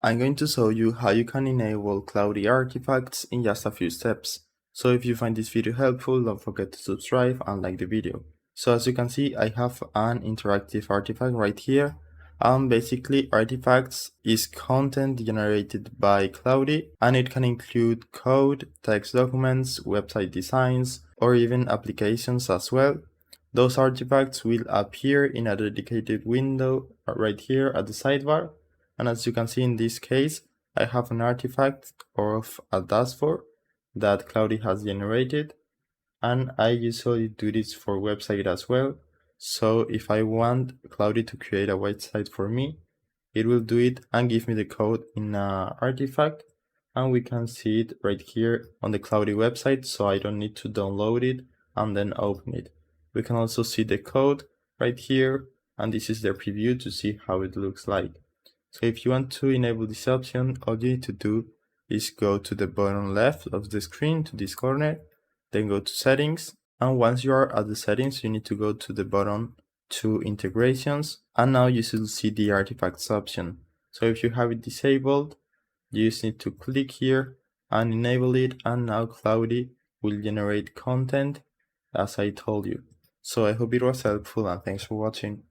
I'm going to show you how you can enable Claude AI artifacts in just a few steps. So if you find this video helpful, don't forget to subscribe and like the video. So as you can see, I have an interactive artifact right here. Basically, artifacts is content generated by Claude, and it can include code, text documents, website designs, or even applications as well. Those artifacts will appear in a dedicated window right here at the sidebar. And as you can see in this case, I have an artifact of a dashboard that Claude has generated. And I usually do this for website as well. So if I want Claude to create a website for me, it will do it and give me the code in an artifact. And we can see it right here on the Claude website, so I don't need to download it and then open it. We can also see the code right here, and this is the preview to see how it looks like. So if you want to enable this option, all you need to do is go to the bottom left of the screen to this corner, then go to settings. And once you are at the settings, you need to go to the bottom to integrations. And now you should see the artifacts option. So if you have it disabled, you just need to click here and enable it. And now Claude will generate content as I told you. So I hope it was helpful and thanks for watching.